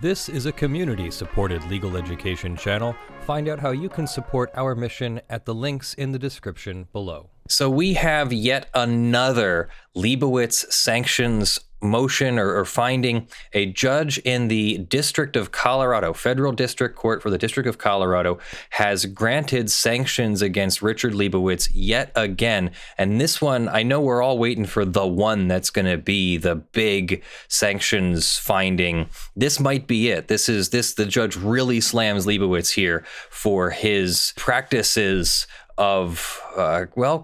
This is a community-supported legal education channel. Find out how you can support our mission at the links in the description below. So we have yet another Liebowitz sanctions motion or finding. A judge in the District of Colorado, Federal District Court for the District of Colorado, has granted sanctions against Richard Liebowitz yet again. And this one, I know we're all waiting for the one that's going to be the big sanctions finding. This might be it. The judge really slams Liebowitz here for his practices of,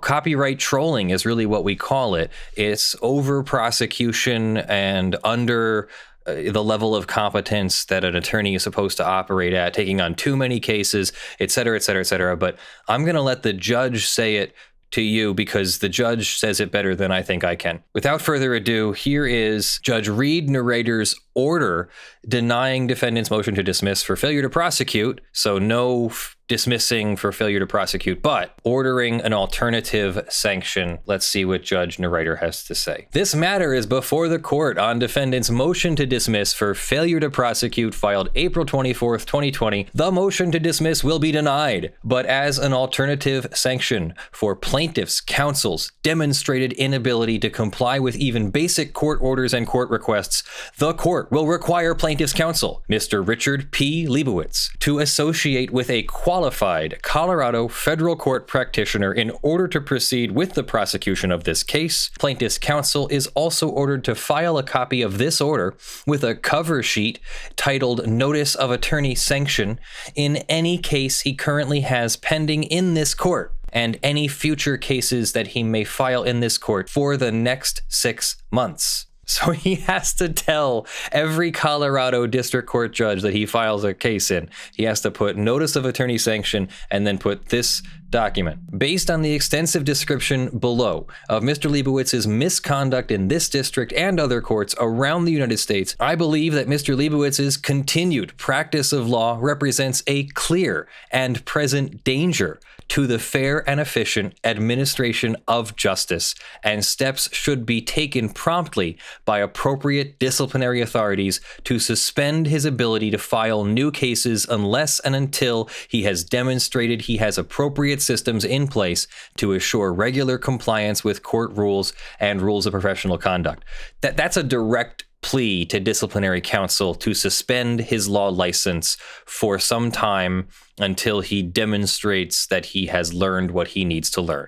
copyright trolling is really what we call it. It's over prosecution and under the level of competence that an attorney is supposed to operate at, taking on too many cases, et cetera, et cetera, et cetera. But I'm going to let the judge say it to you because the judge says it better than I think I can. Without further ado, here is Judge Reed Narrator's order denying defendant's motion to dismiss for failure to prosecute. So no dismissing for failure to prosecute, but ordering an alternative sanction. Let's see what Judge Narrator has to say. This matter is before the court on defendant's motion to dismiss for failure to prosecute filed April 24th, 2020. The motion to dismiss will be denied, but as an alternative sanction for plaintiff's counsel's demonstrated inability to comply with even basic court orders and court requests, the court will require plaintiff's counsel, Mr. Richard P. Liebowitz, to associate with a qualified Colorado federal court practitioner in order to proceed with the prosecution of this case. Plaintiff's counsel is also ordered to file a copy of this order with a cover sheet titled Notice of Attorney Sanction in any case he currently has pending in this court and any future cases that he may file in this court for the next 6 months. So he has to tell every Colorado district court judge that he files a case in, he has to put notice of attorney sanction and then put this document. Based on the extensive description below of Mr. Liebowitz's misconduct in this district and other courts around the United States, I believe that Mr. Liebowitz's continued practice of law represents a clear and present danger to the fair and efficient administration of justice, and steps should be taken promptly by appropriate disciplinary authorities to suspend his ability to file new cases unless and until he has demonstrated he has appropriate systems in place to assure regular compliance with court rules and rules of professional conduct. That's a direct plea to disciplinary counsel to suspend his law license for some time until he demonstrates that he has learned what he needs to learn.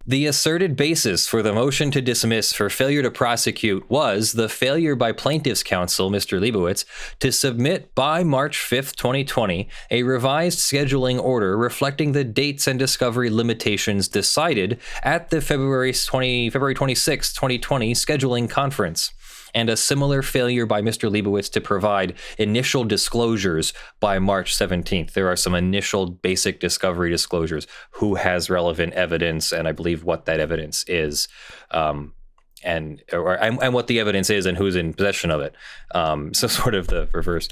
The asserted basis for the motion to dismiss for failure to prosecute was the failure by plaintiff's counsel, Mr. Liebowitz, to submit by March 5th, 2020, a revised scheduling order reflecting the dates and discovery limitations decided at the February 26, 2020 scheduling conference, and a similar failure by Mr. Liebowitz to provide initial disclosures by March 17th. There are some initial basic discovery disclosures, who has relevant evidence, and I believe what that evidence is, and what the evidence is and who's in possession of it. So sort of the reverse.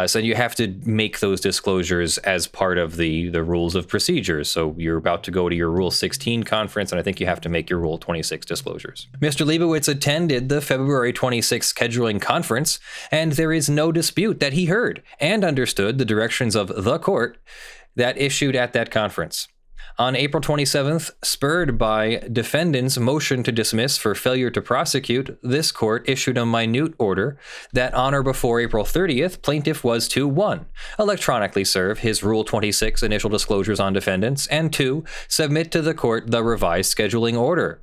So you have to make those disclosures as part of the rules of procedures. So you're about to go to your Rule 16 conference, and I think you have to make your Rule 26 disclosures. Mr. Liebowitz attended the February 26th scheduling conference, and there is no dispute that he heard and understood the directions of the court that issued at that conference. On April 27th, spurred by defendant's motion to dismiss for failure to prosecute, this court issued a minute order that on or before April 30th, plaintiff was to 1. Electronically serve his Rule 26 initial disclosures on defendants, and 2. Submit to the court the revised scheduling order.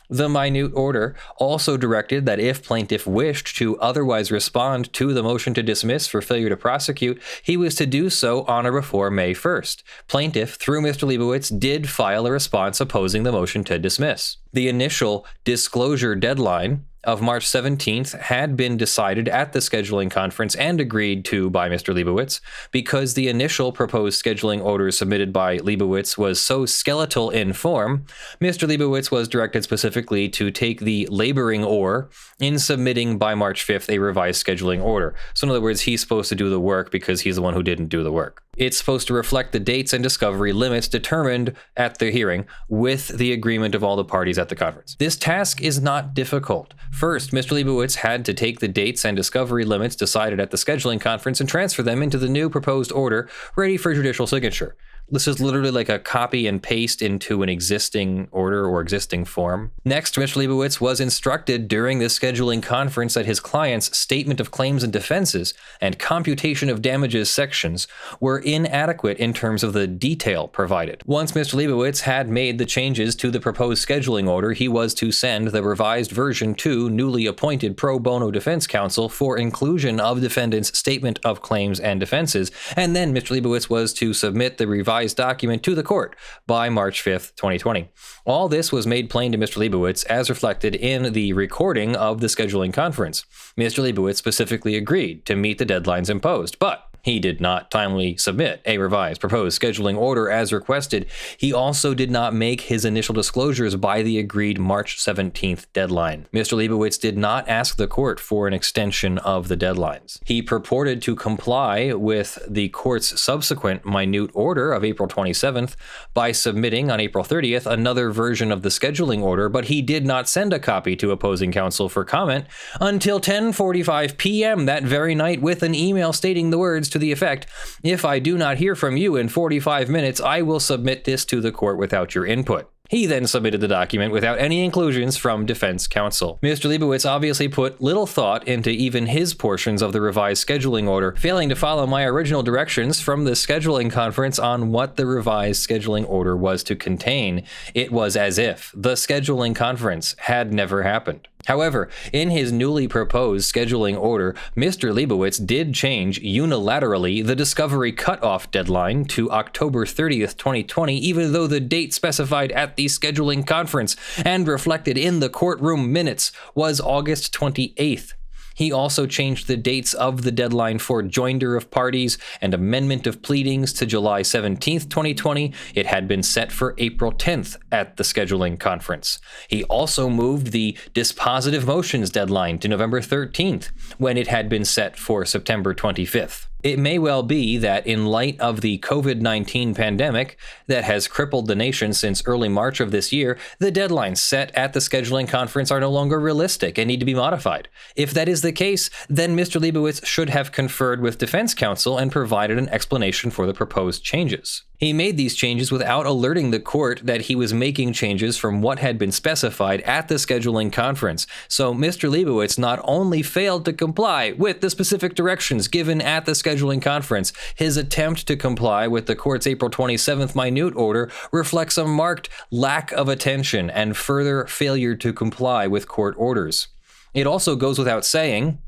The minute order also directed that if plaintiff wished to otherwise respond to the motion to dismiss for failure to prosecute, he was to do so on or before May 1st. Plaintiff, through Mr. Liebowitz, did file a response opposing the motion to dismiss. The initial disclosure deadline of March 17th had been decided at the scheduling conference and agreed to by Mr. Liebowitz. Because the initial proposed scheduling order submitted by Liebowitz was so skeletal in form, Mr. Liebowitz was directed specifically to take the laboring oar in submitting by March 5th a revised scheduling order. So in other words, he's supposed to do the work because he's the one who didn't do the work. It's supposed to reflect the dates and discovery limits determined at the hearing with the agreement of all the parties at the conference. This task is not difficult. First, Mr. Liebowitz had to take the dates and discovery limits decided at the scheduling conference and transfer them into the new proposed order ready for judicial signature. This is literally like a copy and paste into an existing order or existing form. Next, Mr. Liebowitz was instructed during this scheduling conference that his client's statement of claims and defenses and computation of damages sections were inadequate in terms of the detail provided. Once Mr. Liebowitz had made the changes to the proposed scheduling order, he was to send the revised version to newly appointed pro bono defense counsel for inclusion of defendant's statement of claims and defenses, and then Mr. Liebowitz was to submit the revised document to the court by March 5th, 2020. All this was made plain to Mr. Liebowitz as reflected in the recording of the scheduling conference. Mr. Liebowitz specifically agreed to meet the deadlines imposed, but he did not timely submit a revised proposed scheduling order as requested. He also did not make his initial disclosures by the agreed March 17th deadline. Mr. Liebowitz did not ask the court for an extension of the deadlines. He purported to comply with the court's subsequent minute order of April 27th by submitting on April 30th another version of the scheduling order, but he did not send a copy to opposing counsel for comment until 10:45 p.m. that very night with an email stating the words to the effect, "If I do not hear from you in 45 minutes, I will submit this to the court without your input." He then submitted the document without any inclusions from defense counsel. Mr. Liebowitz obviously put little thought into even his portions of the revised scheduling order, failing to follow my original directions from the scheduling conference on what the revised scheduling order was to contain. It was as if the scheduling conference had never happened. However, in his newly proposed scheduling order, Mr. Liebowitz did change unilaterally the discovery cutoff deadline to October 30th, 2020, even though the date specified at the scheduling conference and reflected in the courtroom minutes was August 28th. He also changed the dates of the deadline for joinder of parties and amendment of pleadings to July 17th, 2020. It had been set for April 10th at the scheduling conference. He also moved the dispositive motions deadline to November 13th, when it had been set for September 25th. It may well be that in light of the COVID-19 pandemic that has crippled the nation since early March of this year, the deadlines set at the scheduling conference are no longer realistic and need to be modified. If that is the case, then Mr. Liebowitz should have conferred with defense counsel and provided an explanation for the proposed changes. He made these changes without alerting the court that he was making changes from what had been specified at the scheduling conference. So Mr. Liebowitz not only failed to comply with the specific directions given at the scheduling conference, his attempt to comply with the court's April 27th minute order reflects a marked lack of attention and further failure to comply with court orders. It also goes without saying,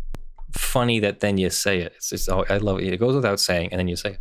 funny that then you say it. It's just, I love it. It goes without saying, and then you say it.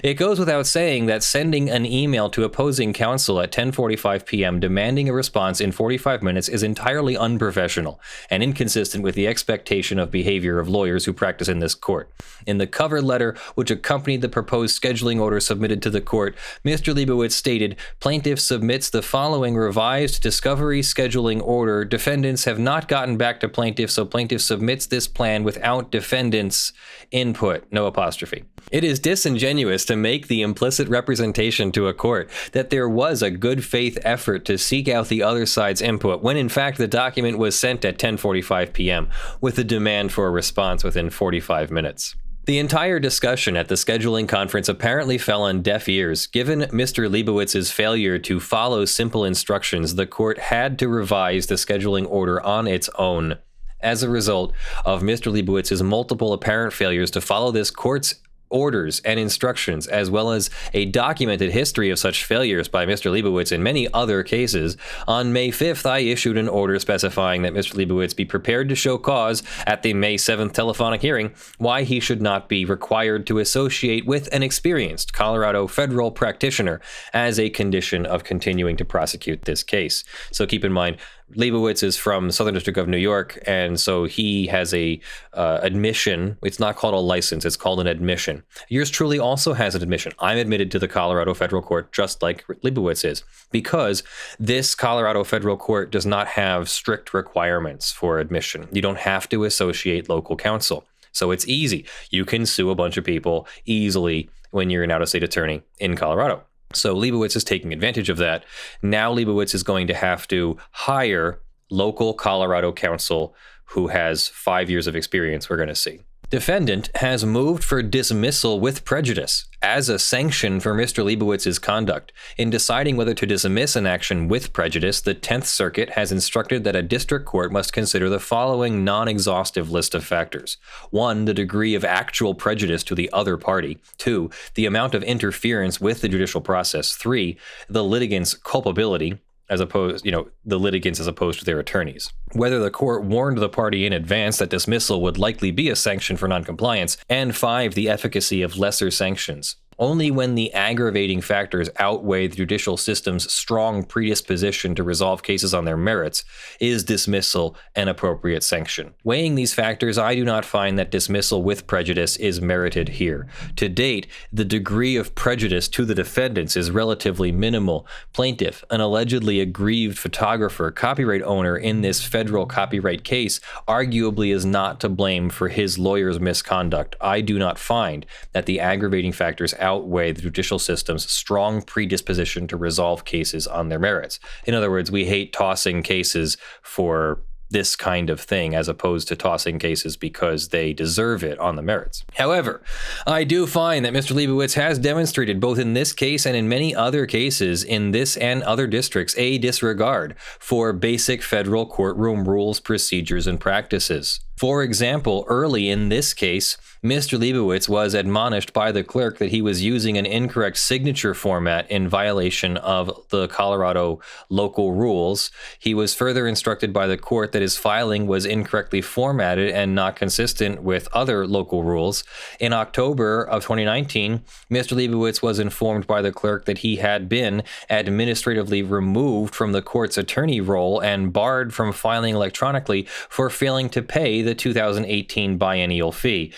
It goes without saying that sending an email to opposing counsel at 10:45 p.m. demanding a response in 45 minutes is entirely unprofessional and inconsistent with the expectation of behavior of lawyers who practice in this court. In the cover letter which accompanied the proposed scheduling order submitted to the court, Mr. Liebowitz stated, "Plaintiff submits the following revised discovery scheduling order. Defendants have not gotten back to plaintiff, so plaintiff submits this plan without defendants' input," no apostrophe. It is disingenuous to make the implicit representation to a court that there was a good faith effort to seek out the other side's input when in fact the document was sent at 10:45 p.m. with a demand for a response within 45 minutes. The entire discussion at the scheduling conference apparently fell on deaf ears. Given Mr. Leibowitz's failure to follow simple instructions, the court had to revise the scheduling order on its own. As a result of Mr. Leibowitz's multiple apparent failures to follow this court's orders and instructions, as well as a documented history of such failures by Mr. Liebowitz in many other cases, on May 5th, I issued an order specifying that Mr. Liebowitz be prepared to show cause at the May 7th telephonic hearing why he should not be required to associate with an experienced Colorado federal practitioner as a condition of continuing to prosecute this case. So keep in mind, Liebowitz is from Southern District of New York, and so he has a admission. It's not called a license, it's called an admission. Yours truly also has an admission. I'm admitted to the Colorado federal court just like Liebowitz is, because this Colorado federal court does not have strict requirements for admission. You don't have to associate local counsel. So it's easy. You can sue a bunch of people easily when you're an out-of-state attorney in Colorado. So Liebowitz is taking advantage of that. Now Liebowitz is going to have to hire local Colorado counsel who has 5 years of experience, we're going to see. Defendant has moved for dismissal with prejudice as a sanction for Mr. Leibowitz's conduct. In deciding whether to dismiss an action with prejudice, the 10th Circuit has instructed that a district court must consider the following non-exhaustive list of factors. 1, the degree of actual prejudice to the other party. 2, the amount of interference with the judicial process. 3, the litigant's culpability, as opposed to their attorneys. Whether the court warned the party in advance that dismissal would likely be a sanction for noncompliance. And 5, the efficacy of lesser sanctions. Only when the aggravating factors outweigh the judicial system's strong predisposition to resolve cases on their merits is dismissal an appropriate sanction. Weighing these factors, I do not find that dismissal with prejudice is merited here. To date, the degree of prejudice to the defendants is relatively minimal. Plaintiff, an allegedly aggrieved photographer, copyright owner in this federal copyright case, arguably is not to blame for his lawyer's misconduct. I do not find that the aggravating factors outweigh the judicial system's strong predisposition to resolve cases on their merits. In other words, we hate tossing cases for this kind of thing as opposed to tossing cases because they deserve it on the merits. However, I do find that Mr. Liebowitz has demonstrated both in this case and in many other cases in this and other districts a disregard for basic federal courtroom rules, procedures, and practices. For example, early in this case, Mr. Liebowitz was admonished by the clerk that he was using an incorrect signature format in violation of the Colorado local rules. He was further instructed by the court that his filing was incorrectly formatted and not consistent with other local rules. In October of 2019, Mr. Liebowitz was informed by the clerk that he had been administratively removed from the court's attorney role and barred from filing electronically for failing to pay the 2018 biennial fee.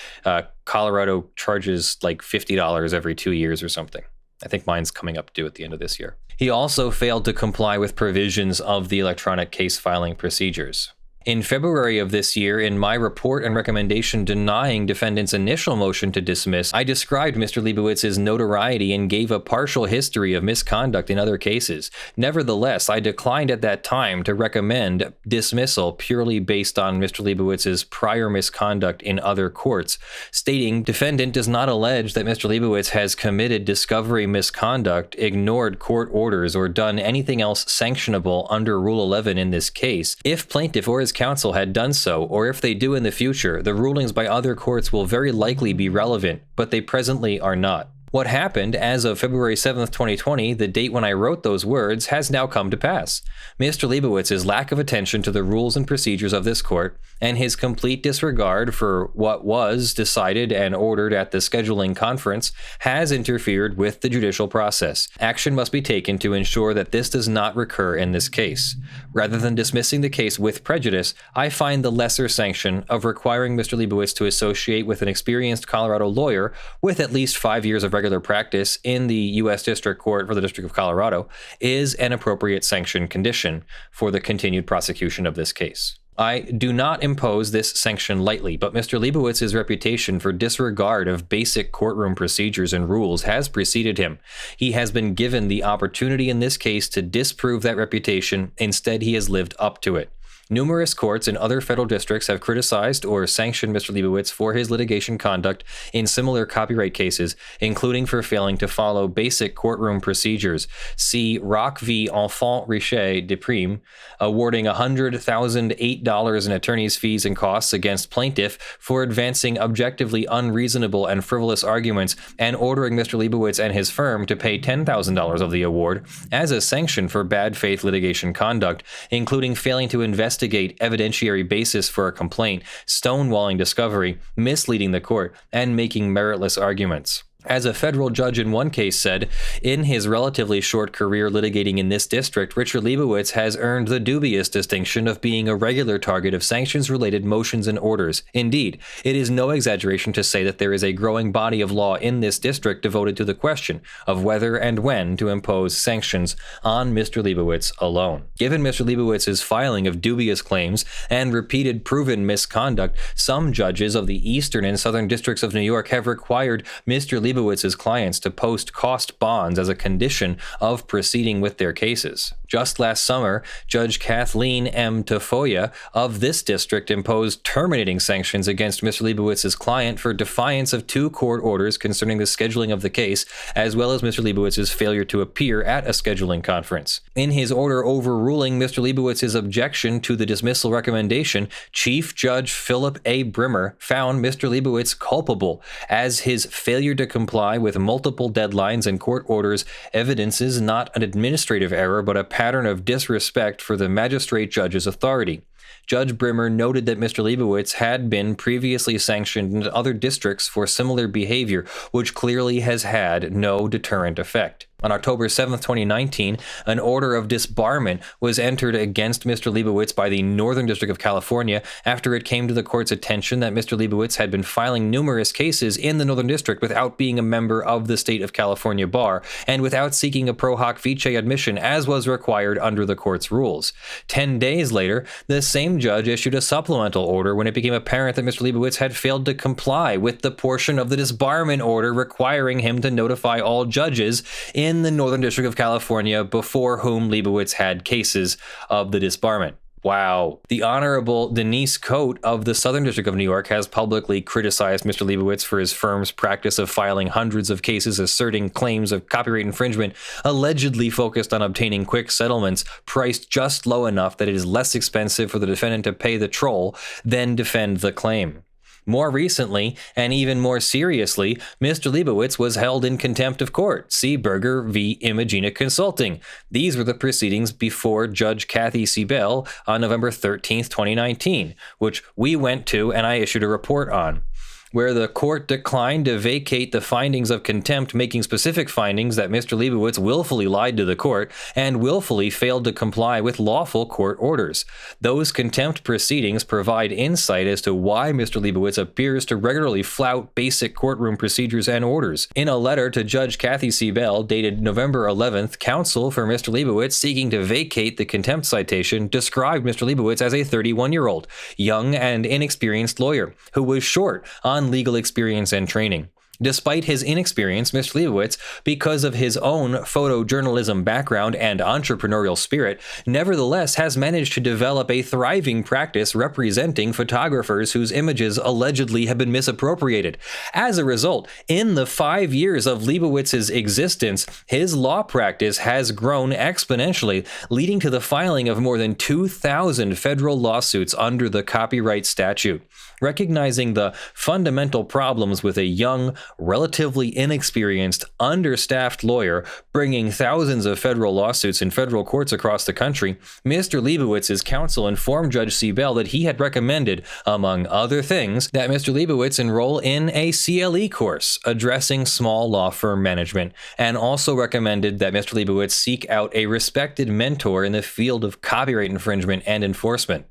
Colorado charges like $50 every 2 years or something. I think mine's coming up due at the end of this year. He also failed to comply with provisions of the electronic case filing procedures. In February of this year, in my report and recommendation denying defendant's initial motion to dismiss, I described Mr. Leibowitz's notoriety and gave a partial history of misconduct in other cases. Nevertheless, I declined at that time to recommend dismissal purely based on Mr. Leibowitz's prior misconduct in other courts, stating defendant does not allege that Mr. Liebowitz has committed discovery misconduct, ignored court orders, or done anything else sanctionable under Rule 11 in this case. If plaintiff or his counsel had done so, or if they do in the future, the rulings by other courts will very likely be relevant, but they presently are not. What happened as of February 7th, 2020, the date when I wrote those words, has now come to pass. Mr. Leibowitz's lack of attention to the rules and procedures of this court, and his complete disregard for what was decided and ordered at the scheduling conference, has interfered with the judicial process. Action must be taken to ensure that this does not recur in this case. Rather than dismissing the case with prejudice, I find the lesser sanction of requiring Mr. Liebowitz to associate with an experienced Colorado lawyer with at least 5 years of regular practice in the U.S. District Court for the District of Colorado is an appropriate sanction condition for the continued prosecution of this case. I do not impose this sanction lightly, but Mr. Leibowitz's reputation for disregard of basic courtroom procedures and rules has preceded him. He has been given the opportunity in this case to disprove that reputation. Instead, he has lived up to it. Numerous courts in other federal districts have criticized or sanctioned Mr. Liebowitz for his litigation conduct in similar copyright cases, including for failing to follow basic courtroom procedures. See Rock v. Enfant Riche de Prime, awarding $100,008 in attorney's fees and costs against plaintiff for advancing objectively unreasonable and frivolous arguments and ordering Mr. Liebowitz and his firm to pay $10,000 of the award as a sanction for bad faith litigation conduct, including failing to investigate evidentiary basis for a complaint, stonewalling discovery, misleading the court, and making meritless arguments. As a federal judge in one case said, in his relatively short career litigating in this district, Richard Liebowitz has earned the dubious distinction of being a regular target of sanctions-related motions and orders. Indeed, it is no exaggeration to say that there is a growing body of law in this district devoted to the question of whether and when to impose sanctions on Mr. Liebowitz alone. Given Mr. Leibowitz's filing of dubious claims and repeated proven misconduct, some judges of the eastern and southern districts of New York have required Mr. Liebowitz Liebowitz's clients to post cost bonds as a condition of proceeding with their cases. Just last summer, Judge Kathleen M. Tafoya of this district imposed terminating sanctions against Mr. Liebowitz's client for defiance of 2 court orders concerning the scheduling of the case, as well as Mr. Liebowitz's failure to appear at a scheduling conference. In his order overruling Mr. Liebowitz's objection to the dismissal recommendation, Chief Judge Philip A. Brimmer found Mr. Liebowitz culpable, as his failure to comply with multiple deadlines and court orders evidences not an administrative error but a pattern of disrespect for the magistrate judge's authority. Judge Brimmer noted that Mr. Liebowitz had been previously sanctioned in other districts for similar behavior, which clearly has had no deterrent effect. On October 7, 2019, an order of disbarment was entered against Mr. Liebowitz by the Northern District of California after it came to the court's attention that Mr. Liebowitz had been filing numerous cases in the Northern District without being a member of the State of California Bar and without seeking a pro hoc vice admission as was required under the court's rules. 10 days later, the same judge issued a supplemental order when it became apparent that Mr. Liebowitz had failed to comply with the portion of the disbarment order requiring him to notify all judges in the Northern District of California before whom Liebowitz had cases of the disbarment. Wow. The Honorable Denise Coate of the Southern District of New York has publicly criticized Mr. Liebowitz for his firm's practice of filing hundreds of cases asserting claims of copyright infringement, allegedly focused on obtaining quick settlements priced just low enough that it is less expensive for the defendant to pay the troll than defend the claim. More recently, and even more seriously, Mr. Liebowitz was held in contempt of court. See Berger v. Imagina Consulting. These were the proceedings before Judge Kathy Siebel on November 13th, 2019, which we went to and I issued a report on, where the court declined to vacate the findings of contempt, making specific findings that Mr. Liebowitz willfully lied to the court and willfully failed to comply with lawful court orders. Those contempt proceedings provide insight as to why Mr. Liebowitz appears to regularly flout basic courtroom procedures and orders. In a letter to Judge Kathy Siebel dated November 11th, counsel for Mr. Liebowitz seeking to vacate the contempt citation described Mr. Liebowitz as a 31-year-old, young and inexperienced lawyer who was short on legal experience and training. Despite his inexperience, Mr. Liebowitz, because of his own photojournalism background and entrepreneurial spirit, nevertheless has managed to develop a thriving practice representing photographers whose images allegedly have been misappropriated. As a result, in the 5 years of Leibowitz's existence, his law practice has grown exponentially, leading to the filing of more than 2,000 federal lawsuits under the copyright statute. Recognizing the fundamental problems with a young, relatively inexperienced, understaffed lawyer bringing thousands of federal lawsuits in federal courts across the country, Mr. Leibowitz's counsel informed Judge Siebel that he had recommended, among other things, that Mr. Liebowitz enroll in a CLE course addressing small law firm management, and also recommended that Mr. Liebowitz seek out a respected mentor in the field of copyright infringement and enforcement.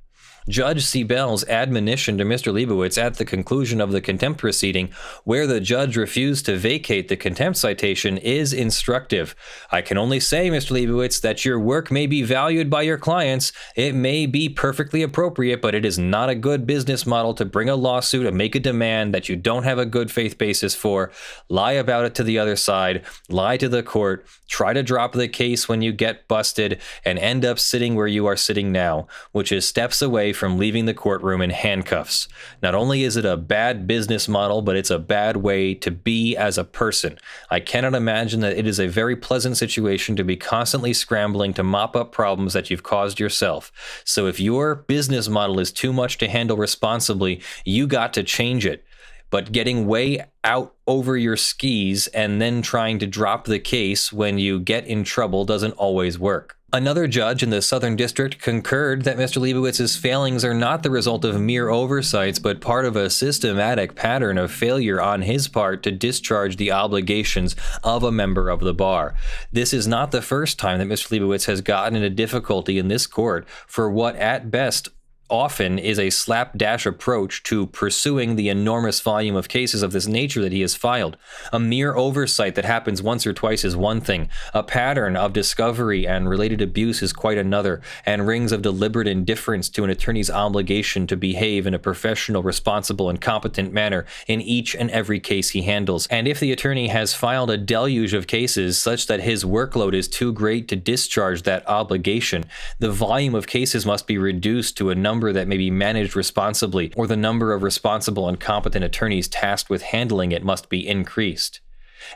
Judge Siebel's admonition to Mr. Liebowitz at the conclusion of the contempt proceeding, where the judge refused to vacate the contempt citation, is instructive. I can only say, Mr. Liebowitz, that your work may be valued by your clients. It may be perfectly appropriate, but it is not a good business model to bring a lawsuit and make a demand that you don't have a good faith basis for, lie about it to the other side, lie to the court, try to drop the case when you get busted, and end up sitting where you are sitting now, which is steps away from leaving the courtroom in handcuffs. Not only is it a bad business model, but it's a bad way to be as a person. I cannot imagine that it is a very pleasant situation to be constantly scrambling to mop up problems that you've caused yourself. So if your business model is too much to handle responsibly, you got to change it. But getting way out over your skis and then trying to drop the case when you get in trouble doesn't always work. Another judge in the Southern District concurred that Mr. Leibowitz's failings are not the result of mere oversights, but part of a systematic pattern of failure on his part to discharge the obligations of a member of the bar. This is not the first time that Mr. Liebowitz has gotten into difficulty in this court for what at best often is a slapdash approach to pursuing the enormous volume of cases of this nature that he has filed. A mere oversight that happens once or twice is one thing. A pattern of discovery and related abuse is quite another, and rings of deliberate indifference to an attorney's obligation to behave in a professional, responsible, and competent manner in each and every case he handles. And if the attorney has filed a deluge of cases such that his workload is too great to discharge that obligation, the volume of cases must be reduced to a number that may be managed responsibly, or the number of responsible and competent attorneys tasked with handling it must be increased.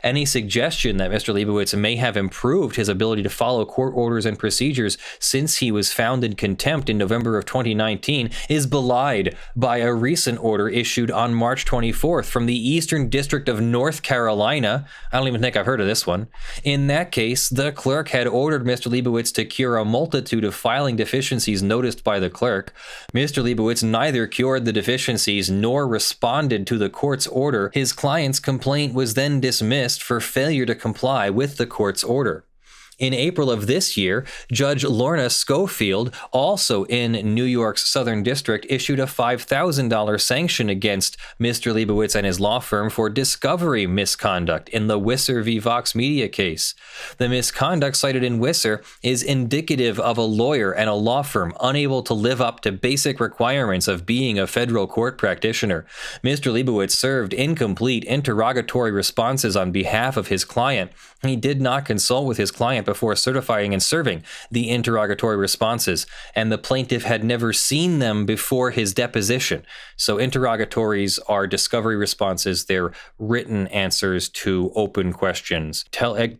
Any suggestion that Mr. Liebowitz may have improved his ability to follow court orders and procedures since he was found in contempt in November of 2019 is belied by a recent order issued on March 24th from the Eastern District of North Carolina. I don't even think I've heard of this one. In that case, the clerk had ordered Mr. Liebowitz to cure a multitude of filing deficiencies noticed by the clerk. Mr. Liebowitz neither cured the deficiencies nor responded to the court's order. His client's complaint was then dismissed for failure to comply with the court's order. In April of this year, Judge Lorna Schofield, also in New York's Southern District, issued a $5,000 sanction against Mr. Liebowitz and his law firm for discovery misconduct in the Wisser v. Vox Media case. The misconduct cited in Wisser is indicative of a lawyer and a law firm unable to live up to basic requirements of being a federal court practitioner. Mr. Liebowitz served incomplete interrogatory responses on behalf of his client. He did not consult with his client before certifying and serving the interrogatory responses, and the plaintiff had never seen them before his deposition. So interrogatories are discovery responses. They're written answers to open questions.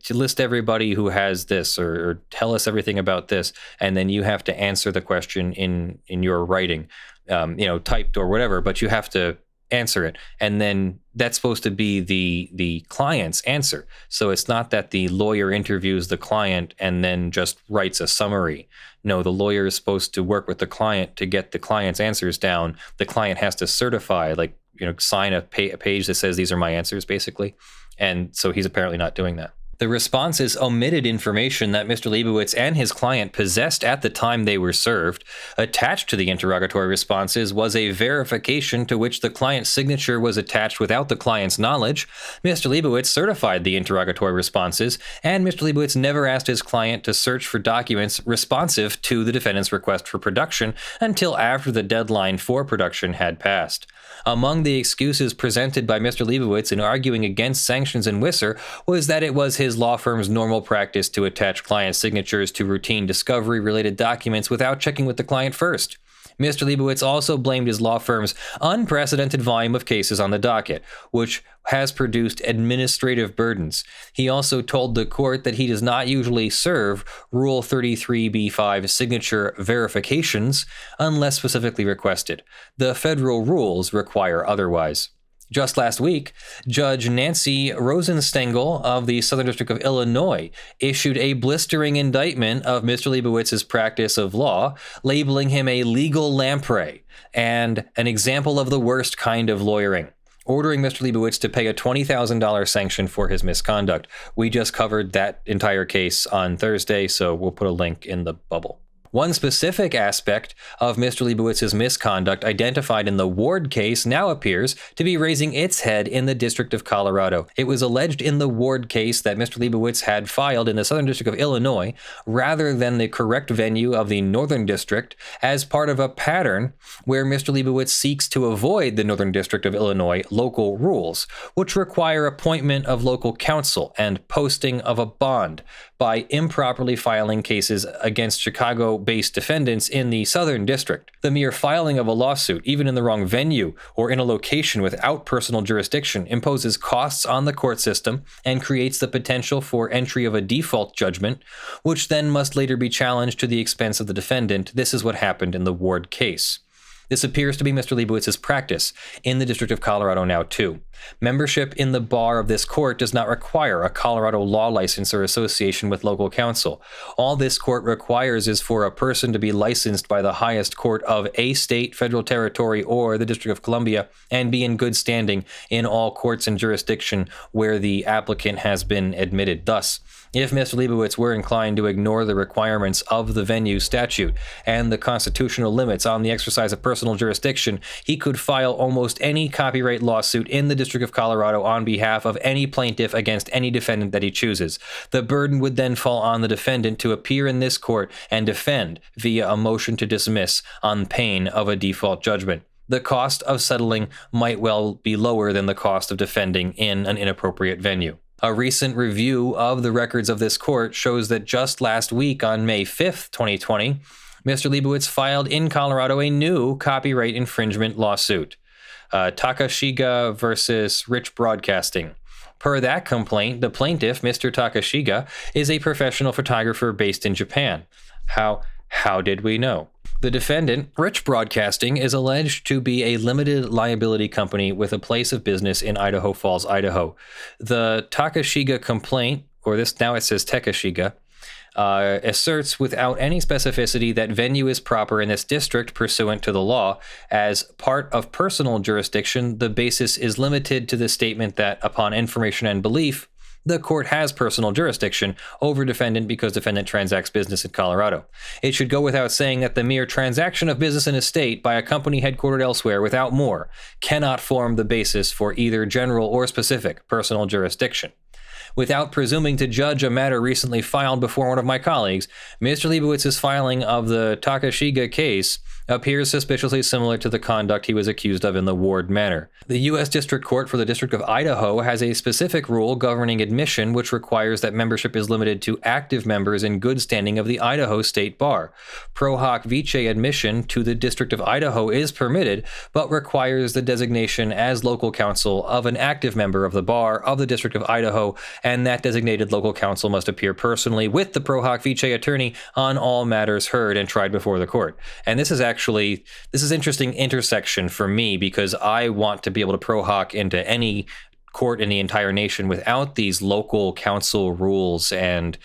List everybody who has this, or tell us everything about this, and then you have to answer the question in your writing, typed or whatever, but you have to answer it, and then that's supposed to be the client's answer. So it's not that the lawyer interviews the client and then just writes a summary. No, the lawyer is supposed to work with the client to get the client's answers down. The client has to certify, sign a page that says these are my answers, basically. And so he's apparently not doing that. The responses omitted information that Mr. Liebowitz and his client possessed at the time they were served. Attached to the interrogatory responses was a verification to which the client's signature was attached without the client's knowledge. Mr. Liebowitz certified the interrogatory responses, and Mr. Liebowitz never asked his client to search for documents responsive to the defendant's request for production until after the deadline for production had passed. Among the excuses presented by Mr. Liebowitz in arguing against sanctions in Wisser was that it was his law firm's normal practice to attach client signatures to routine discovery-related documents without checking with the client first. Mr. Liebowitz also blamed his law firm's unprecedented volume of cases on the docket, which has produced administrative burdens. He also told the court that he does not usually serve Rule 33b-5 signature verifications unless specifically requested. The federal rules require otherwise. Just last week, Judge Nancy Rosenstengel of the Southern District of Illinois issued a blistering indictment of Mr. Leibowitz's practice of law, labeling him a legal lamprey and an example of the worst kind of lawyering, ordering Mr. Liebowitz to pay a $20,000 sanction for his misconduct. We just covered that entire case on Thursday, so we'll put a link in the bubble. One specific aspect of Mr. Leibowitz's misconduct identified in the Ward case now appears to be raising its head in the District of Colorado. It was alleged in the Ward case that Mr. Liebowitz had filed in the Southern District of Illinois rather than the correct venue of the Northern District as part of a pattern where Mr. Liebowitz seeks to avoid the Northern District of Illinois local rules, which require appointment of local counsel and posting of a bond, by improperly filing cases against Chicago-based defendants in the Southern District. The mere filing of a lawsuit, even in the wrong venue or in a location without personal jurisdiction, imposes costs on the court system and creates the potential for entry of a default judgment, which then must later be challenged to the expense of the defendant. This is what happened in the Ward case. This appears to be Mr. Leibowitz's practice in the District of Colorado now, too. Membership in the bar of this court does not require a Colorado law license or association with local counsel. All this court requires is for a person to be licensed by the highest court of a state, federal territory, or the District of Columbia, and be in good standing in all courts and jurisdiction where the applicant has been admitted. Thus, if Mr. Liebowitz were inclined to ignore the requirements of the venue statute and the constitutional limits on the exercise of personal jurisdiction, he could file almost any copyright lawsuit in the District of Colorado on behalf of any plaintiff against any defendant that he chooses. The burden would then fall on the defendant to appear in this court and defend via a motion to dismiss on pain of a default judgment. The cost of settling might well be lower than the cost of defending in an inappropriate venue. A recent review of the records of this court shows that just last week on May 5th, 2020, Mr. Liebowitz filed in Colorado a new copyright infringement lawsuit, Takashiga versus Rich Broadcasting. Per that complaint, the plaintiff, Mr. Takashiga, is a professional photographer based in Japan. How did we know? The defendant, Rich Broadcasting, is alleged to be a limited liability company with a place of business in Idaho Falls, Idaho. The Takashiga complaint, or this now it says Takashiga, asserts without any specificity that venue is proper in this district pursuant to the law. As part of personal jurisdiction, the basis is limited to the statement that upon information and belief, the court has personal jurisdiction over defendant because defendant transacts business in Colorado. It should go without saying that the mere transaction of business in a state by a company headquartered elsewhere without more cannot form the basis for either general or specific personal jurisdiction. Without presuming to judge a matter recently filed before one of my colleagues, Mr. Leibowitz's filing of the Takashiga case appears suspiciously similar to the conduct he was accused of in the Ward matter. The U.S. District Court for the District of Idaho has a specific rule governing admission which requires that membership is limited to active members in good standing of the Idaho State Bar. Pro hoc vice admission to the District of Idaho is permitted, but requires the designation as local counsel of an active member of the bar of the District of Idaho, and that designated local counsel must appear personally with the pro hoc vice attorney on all matters heard and tried before the court. And this is interesting intersection for me because I want to be able to pro hoc into any court in the entire nation without these local counsel rules, and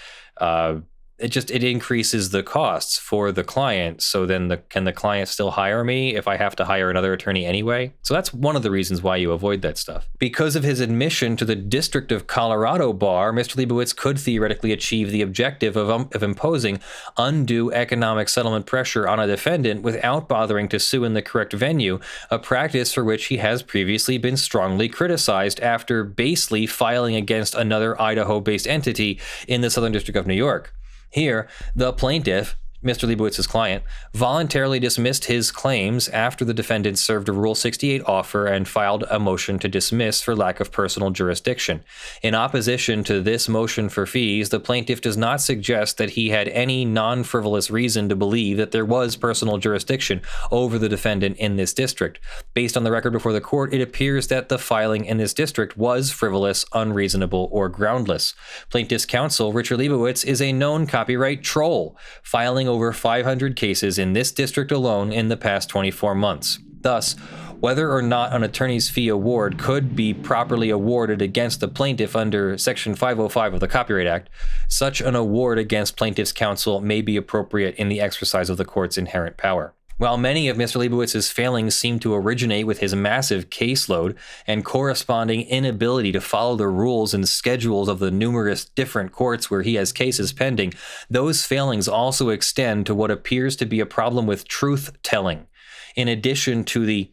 it increases the costs for the client. So then can the client still hire me if I have to hire another attorney anyway? So that's one of the reasons why you avoid that stuff. Because of his admission to the District of Colorado bar, Mr. Liebowitz could theoretically achieve the objective of imposing undue economic settlement pressure on a defendant without bothering to sue in the correct venue, a practice for which he has previously been strongly criticized after basely filing against another Idaho-based entity in the Southern District of New York. Here, the plaintiff, Mr. Leibowitz's client, voluntarily dismissed his claims after the defendant served a Rule 68 offer and filed a motion to dismiss for lack of personal jurisdiction. In opposition to this motion for fees, the plaintiff does not suggest that he had any non-frivolous reason to believe that there was personal jurisdiction over the defendant in this district. Based on the record before the court, it appears that the filing in this district was frivolous, unreasonable, or groundless. Plaintiff's counsel, Richard Liebowitz, is a known copyright troll, filing over 500 cases in this district alone in the past 24 months. Thus, whether or not an attorney's fee award could be properly awarded against the plaintiff under Section 505 of the Copyright Act, such an award against plaintiff's counsel may be appropriate in the exercise of the court's inherent power. While many of Mr. Leibowitz's failings seem to originate with his massive caseload and corresponding inability to follow the rules and schedules of the numerous different courts where he has cases pending, those failings also extend to what appears to be a problem with truth-telling. In addition to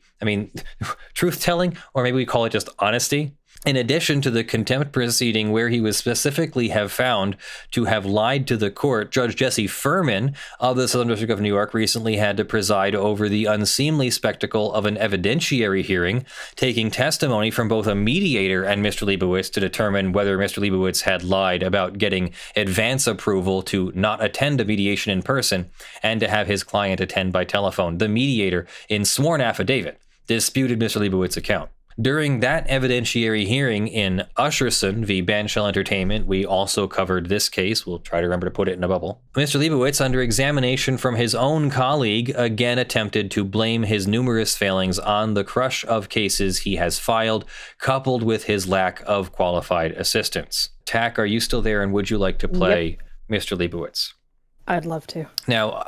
truth-telling, or maybe we call it just honesty. In addition to the contempt proceeding where he was specifically found to have lied to the court, Judge Jesse Furman of the Southern District of New York recently had to preside over the unseemly spectacle of an evidentiary hearing, taking testimony from both a mediator and Mr. Liebowitz to determine whether Mr. Liebowitz had lied about getting advance approval to not attend a mediation in person and to have his client attend by telephone. The mediator, in sworn affidavit, disputed Mr. Leibowitz's account. During that evidentiary hearing in Usherson v. Bandshell Entertainment, we also covered this case. We'll try to remember to put it in a bubble. Mr. Liebowitz, under examination from his own colleague, again attempted to blame his numerous failings on the crush of cases he has filed, coupled with his lack of qualified assistance. Tack, are you still there, and would you like to play Mr. Liebowitz? I'd love to. Now,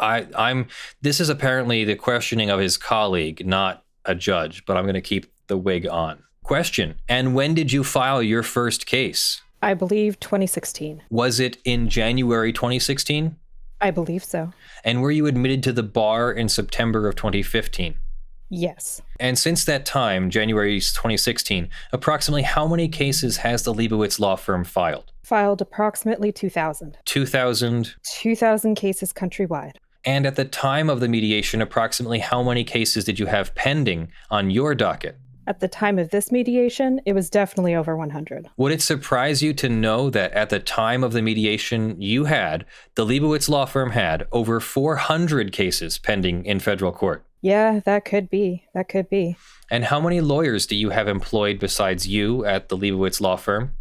this is apparently the questioning of his colleague, not a judge, but I'm going to keep the wig on. Question: and when did you file your first case? I believe 2016. Was it in January 2016? I believe so. And were you admitted to the bar in September of 2015? Yes. And since that time, January 2016, approximately how many cases has the Liebowitz law firm filed? Filed approximately 2,000. 2,000? 2,000 cases countrywide. And at the time of the mediation, approximately how many cases did you have pending on your docket? At the time of this mediation, it was definitely over 100. Would it surprise you to know that at the time of the mediation, the Liebowitz law firm had over 400 cases pending in federal court? Yeah, that could be. That could be. And how many lawyers do you have employed besides you at the Liebowitz law firm?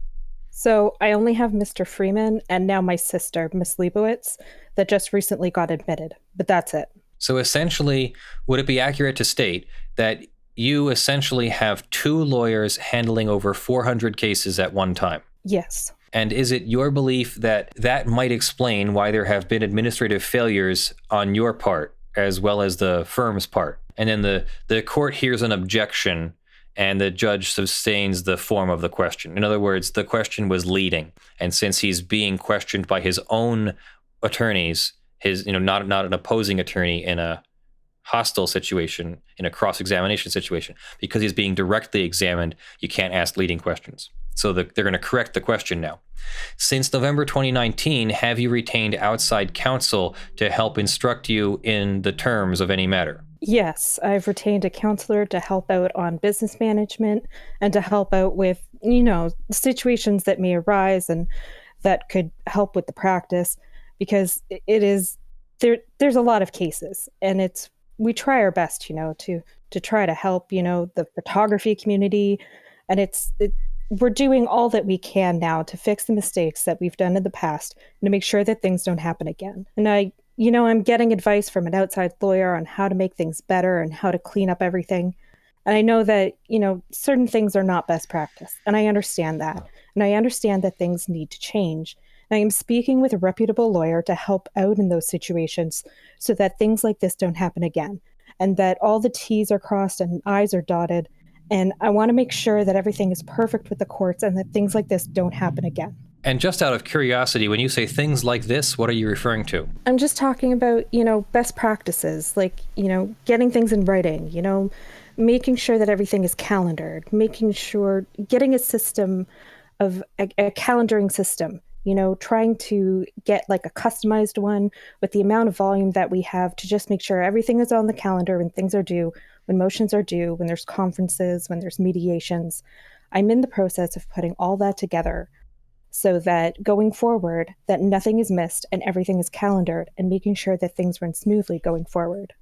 So I only have Mr. Freeman and now my sister, Miss Liebowitz, that just recently got admitted. But that's it. So essentially, would it be accurate to state that you essentially have 2 lawyers handling over 400 cases at one time? Yes. And is it your belief that that might explain why there have been administrative failures on your part as well as the firm's part? And then the court hears an objection and the judge sustains the form of the question. In other words, the question was leading. And since he's being questioned by his own attorneys, not an opposing attorney in a hostile situation, in a cross-examination situation, because he's being directly examined, you can't ask leading questions. So they're going to correct the question now. Since November 2019, have you retained outside counsel to help instruct you in the terms of any matter? Yes, I've retained a counselor to help out on business management and to help out with, situations that may arise and that could help with the practice, because there's a lot of cases, and we try our best, to try to help, the photography community. And we're doing all that we can now to fix the mistakes that we've done in the past and to make sure that things don't happen again. And I'm getting advice from an outside lawyer on how to make things better and how to clean up everything. And I know that, certain things are not best practice. And I understand that. And I understand that things need to change. I am speaking with a reputable lawyer to help out in those situations so that things like this don't happen again, and that all the T's are crossed and I's are dotted. And I want to make sure that everything is perfect with the courts and that things like this don't happen again. And just out of curiosity, when you say things like this, what are you referring to? I'm just talking about, best practices, like, getting things in writing, making sure that everything is calendared, getting a system of a calendaring system. Trying to get like a customized one with the amount of volume that we have to just make sure everything is on the calendar when things are due, when motions are due, when there's conferences, when there's mediations. I'm in the process of putting all that together so that going forward, that nothing is missed and everything is calendared, and making sure that things run smoothly going forward.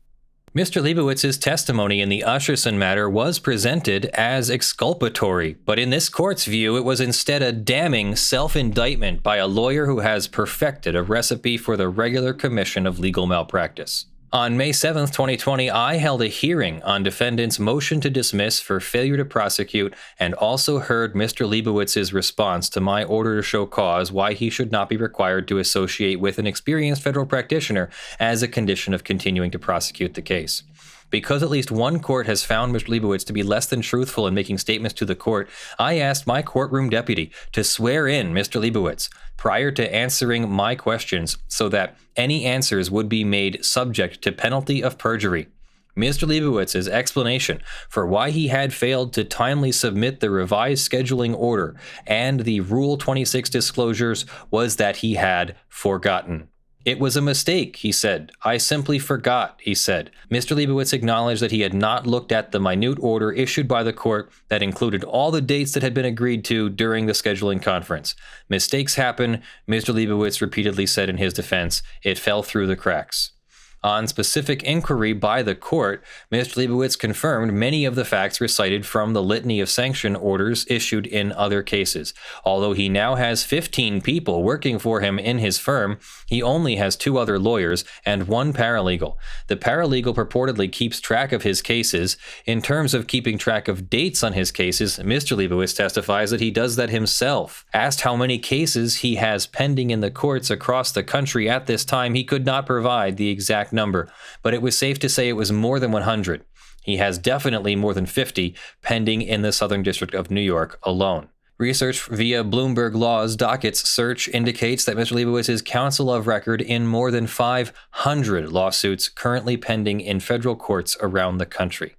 Mr. Liebowitz's testimony in the Usherson matter was presented as exculpatory, but in this court's view, it was instead a damning self-indictment by a lawyer who has perfected a recipe for the regular commission of legal malpractice. On May 7th, 2020, I held a hearing on defendant's motion to dismiss for failure to prosecute and also heard Mr. Liebowitz's response to my order to show cause why he should not be required to associate with an experienced federal practitioner as a condition of continuing to prosecute the case. Because at least one court has found Mr. Liebowitz to be less than truthful in making statements to the court, I asked my courtroom deputy to swear in Mr. Liebowitz prior to answering my questions so that any answers would be made subject to penalty of perjury. Mr. Liebowitz's explanation for why he had failed to timely submit the revised scheduling order and the Rule 26 disclosures was that he had forgotten. It was a mistake, he said. I simply forgot, he said. Mr. Liebowitz acknowledged that he had not looked at the minute order issued by the court that included all the dates that had been agreed to during the scheduling conference. Mistakes happen, Mr. Liebowitz repeatedly said in his defense. It fell through the cracks. On specific inquiry by the court, Mr. Liebowitz confirmed many of the facts recited from the litany of sanction orders issued in other cases. Although he now has 15 people working for him in his firm, he only has 2 other lawyers and 1 paralegal. The paralegal purportedly keeps track of his cases. In terms of keeping track of dates on his cases, Mr. Liebowitz testifies that he does that himself. Asked how many cases he has pending in the courts across the country at this time, he could not provide the exact number, but it was safe to say it was more than 100. He has definitely more than 50 pending in the Southern District of New York alone. Research via Bloomberg Law's dockets search indicates that Mr. Liebowitz is counsel of record in more than 500 lawsuits currently pending in federal courts around the country.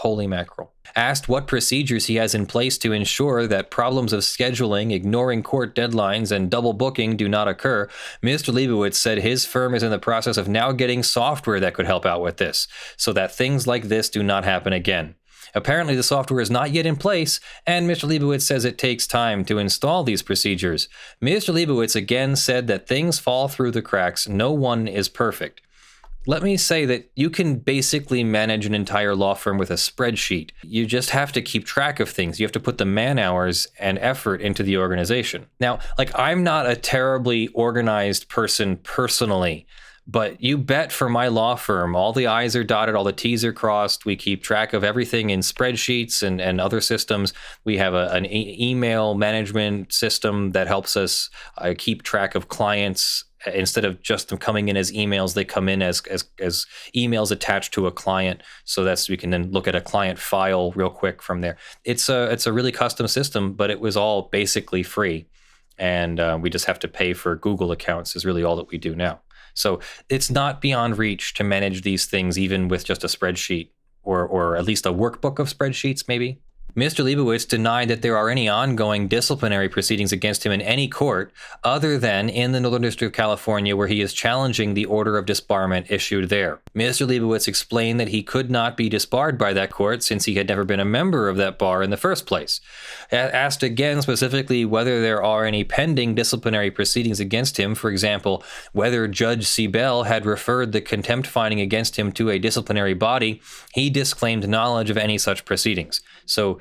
Holy mackerel. Asked what procedures he has in place to ensure that problems of scheduling, ignoring court deadlines, and double booking do not occur, Mr. Liebowitz said his firm is in the process of now getting software that could help out with this, so that things like this do not happen again. Apparently, the software is not yet in place, and Mr. Liebowitz says it takes time to install these procedures. Mr. Liebowitz again said that things fall through the cracks. No one is perfect. Let me say that you can basically manage an entire law firm with a spreadsheet. You just have to keep track of things. You have to put the man hours and effort into the organization. Now, I'm not a terribly organized person personally, but you bet for my law firm, all the I's are dotted, all the T's are crossed. We keep track of everything in spreadsheets and other systems. We have an email management system that helps us keep track of clients. Instead of just them coming in as emails, they come in as emails attached to a client, so that we can then look at a client file real quick from there. It's a really custom system, but it was all basically free, and we just have to pay for Google accounts is really all that we do now. So it's not beyond reach to manage these things, even with just a spreadsheet or at least a workbook of spreadsheets, maybe. Mr. Liebowitz denied that there are any ongoing disciplinary proceedings against him in any court other than in the Northern District of California, where he is challenging the order of disbarment issued there. Mr. Liebowitz explained that he could not be disbarred by that court since he had never been a member of that bar in the first place. Asked again specifically whether there are any pending disciplinary proceedings against him, for example, whether Judge Siebel had referred the contempt finding against him to a disciplinary body, he disclaimed knowledge of any such proceedings. So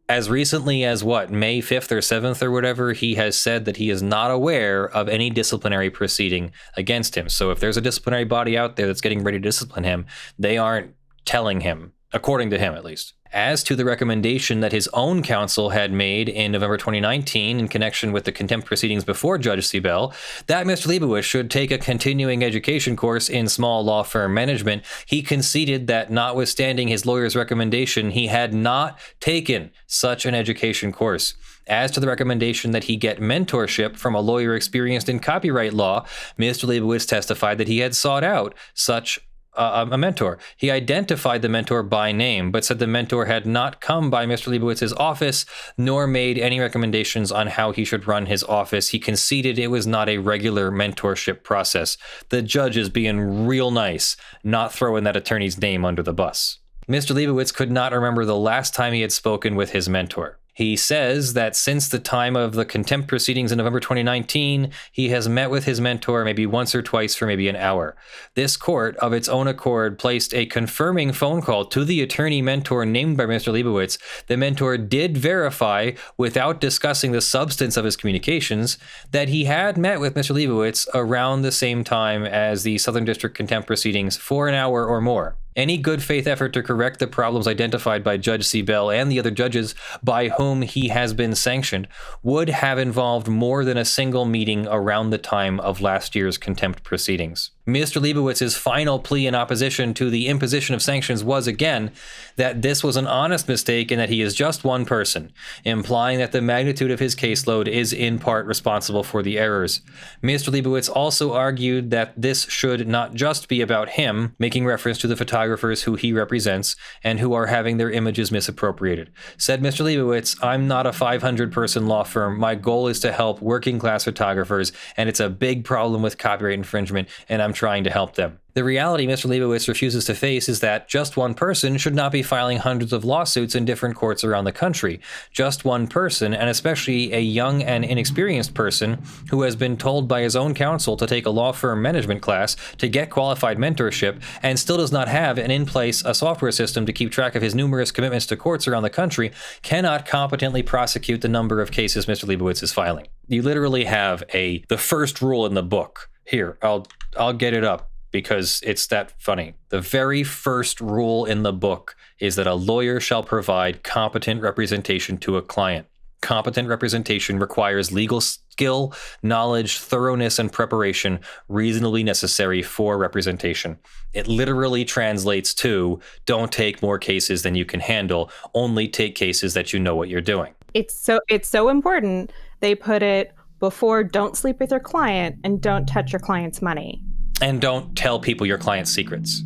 as recently as May 5th or 7th or whatever, he has said that he is not aware of any disciplinary proceeding against him. So if there's a disciplinary body out there that's getting ready to discipline him, they aren't telling him, according to him at least. As to the recommendation that his own counsel had made in November 2019 in connection with the contempt proceedings before Judge Siebel, that Mr. Liebowitz should take a continuing education course in small law firm management, he conceded that notwithstanding his lawyer's recommendation, he had not taken such an education course. As to the recommendation that he get mentorship from a lawyer experienced in copyright law, Mr. Liebowitz testified that he had sought out such a mentor. He identified the mentor by name, but said the mentor had not come by Mr. Leibowitz's office, nor made any recommendations on how he should run his office. He conceded it was not a regular mentorship process. The judge is being real nice, not throwing that attorney's name under the bus. Mr. Liebowitz could not remember the last time he had spoken with his mentor. He says that since the time of the contempt proceedings in November 2019, he has met with his mentor maybe once or twice for maybe an hour. This court, of its own accord, placed a confirming phone call to the attorney mentor named by Mr. Liebowitz. The mentor did verify, without discussing the substance of his communications, that he had met with Mr. Liebowitz around the same time as the Southern District contempt proceedings for an hour or more. Any good faith effort to correct the problems identified by Judge Siebel and the other judges by whom he has been sanctioned would have involved more than a single meeting around the time of last year's contempt proceedings. Mr. Leibowitz's final plea in opposition to the imposition of sanctions was, again, that this was an honest mistake and that he is just one person, implying that the magnitude of his caseload is in part responsible for the errors. Mr. Liebowitz also argued that this should not just be about him, making reference to the photographers who he represents and who are having their images misappropriated. Said Mr. Liebowitz, "I'm not a 500-person law firm. My goal is to help working-class photographers, and it's a big problem with copyright infringement, and I'm trying to help them. The reality Mr. Liebowitz refuses to face is that just one person should not be filing hundreds of lawsuits in different courts around the country. Just one person, and especially a young and inexperienced person who has been told by his own counsel to take a law firm management class to get qualified mentorship and still does not have an in place a software system to keep track of his numerous commitments to courts around the country, cannot competently prosecute the number of cases Mr. Liebowitz is filing. You literally have the first rule in the book. Here, I'll get it up because it's that funny. The very first rule in the book is that a lawyer shall provide competent representation to a client. Competent representation requires legal skill, knowledge, thoroughness, and preparation reasonably necessary for representation. It literally translates to, don't take more cases than you can handle, only take cases that you know what you're doing. It's so important. They put it before don't sleep with your client and don't touch your client's money. And don't tell people your client's secrets.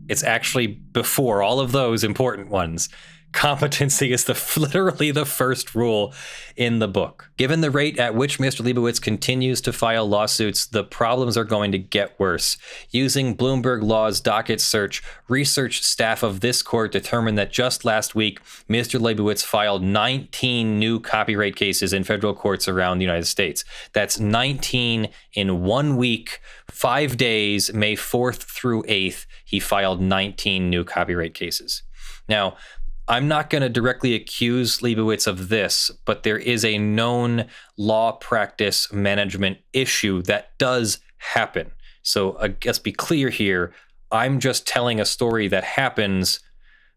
It's actually before all of those important ones. Competency is literally the first rule in the book. Given the rate at which Mr. Liebowitz continues to file lawsuits, the problems are going to get worse. Using Bloomberg Law's docket search, research staff of this court determined that just last week, Mr. Liebowitz filed 19 new copyright cases in federal courts around the United States. That's 19 in 1 week, 5 days, May 4th through 8th, he filed 19 new copyright cases. Now, I'm not going to directly accuse Liebowitz of this, but there is a known law practice management issue that does happen. So let's be clear here. I'm just telling a story that happens.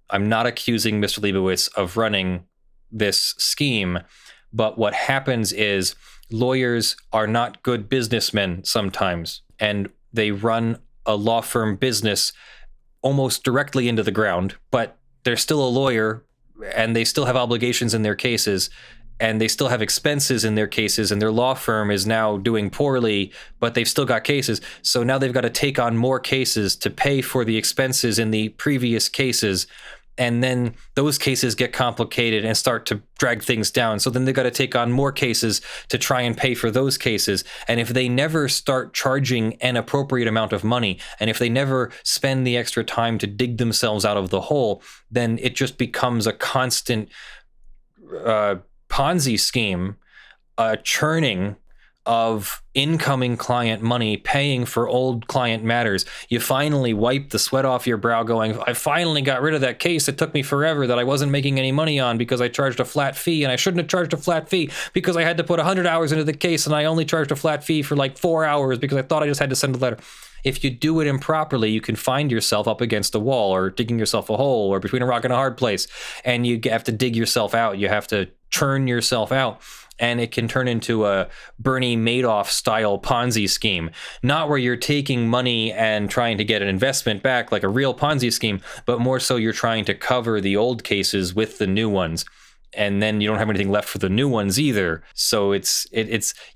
I'm not accusing Mr. Liebowitz of running this scheme, but what happens is lawyers are not good businessmen sometimes, and they run a law firm business almost directly into the ground, but they're still a lawyer and they still have obligations in their cases and they still have expenses in their cases and their law firm is now doing poorly, but they've still got cases. So now they've got to take on more cases to pay for the expenses in the previous cases. And then those cases get complicated and start to drag things down. So then they've got to take on more cases to try and pay for those cases. And if they never start charging an appropriate amount of money, and if they never spend the extra time to dig themselves out of the hole, then it just becomes a constant Ponzi scheme, churning of incoming client money, paying for old client matters. You finally wipe the sweat off your brow going, I finally got rid of that case that took me forever that I wasn't making any money on because I charged a flat fee, and I shouldn't have charged a flat fee because I had to put 100 hours into the case and I only charged a flat fee for like 4 hours because I thought I just had to send a letter. If you do it improperly, you can find yourself up against a wall or digging yourself a hole or between a rock and a hard place, and you have to dig yourself out. You have to churn yourself out. And it can turn into a Bernie Madoff style Ponzi scheme, not where you're taking money and trying to get an investment back like a real Ponzi scheme, but more so you're trying to cover the old cases with the new ones. And then you don't have anything left for the new ones either. So it's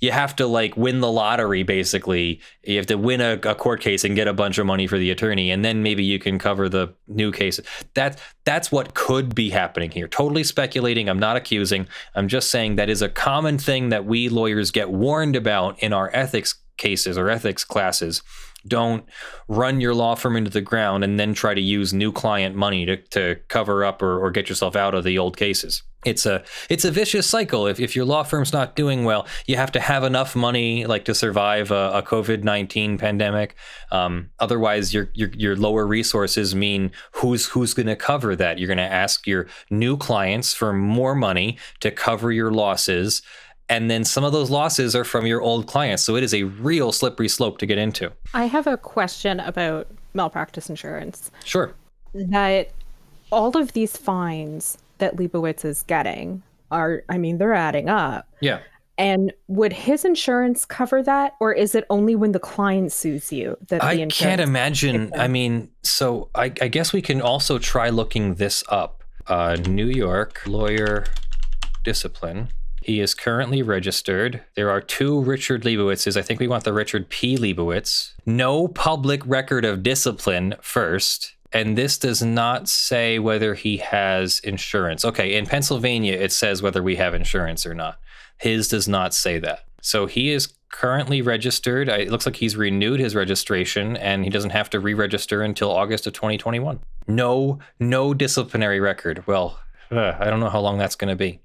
you have to like win the lottery, basically. You have to win a court case and get a bunch of money for the attorney, and then maybe you can cover the new cases. That's what could be happening here. Totally speculating. I'm not accusing. I'm just saying that is a common thing that we lawyers get warned about in our ethics cases or ethics classes. Don't run your law firm into the ground and then try to use new client money to cover up or get yourself out of the old cases. It's a vicious cycle. If your law firm's not doing well, you have to have enough money like to survive a COVID-19 pandemic. Otherwise, your lower resources mean who's going to cover that? You're going to ask your new clients for more money to cover your losses. And then some of those losses are from your old clients. So it is a real slippery slope to get into. I have a question about malpractice insurance. Sure. That all of these fines that Liebowitz is getting they're adding up. Yeah. And would his insurance cover that? Or is it only when the client sues you that the insurance? I can't imagine. So I guess we can also try looking this up. New York lawyer discipline. He is currently registered. There are 2 Richard Liebowitzes. I think we want the Richard P. Liebowitz. No public record of discipline first. And this does not say whether he has insurance. Okay, in Pennsylvania, it says whether we have insurance or not. His does not say that. So he is currently registered. It looks like he's renewed his registration, and he doesn't have to re-register until August of 2021. No disciplinary record. Well, I don't know how long that's going to be.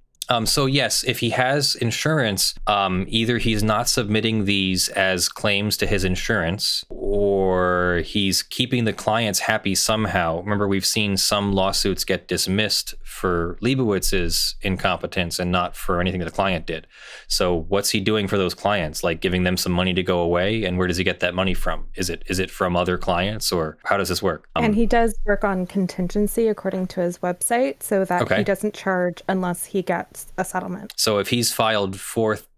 So yes, if he has insurance, either he's not submitting these as claims to his insurance, or he's keeping the clients happy somehow. Remember, we've seen some lawsuits get dismissed for Leibowitz's incompetence and not for anything that the client did. So what's he doing for those clients? Like giving them some money to go away? And where does he get that money from? Is it from other clients, or how does this work? And he does work on contingency according to his website, so that he doesn't charge unless he gets a settlement. So if he's filed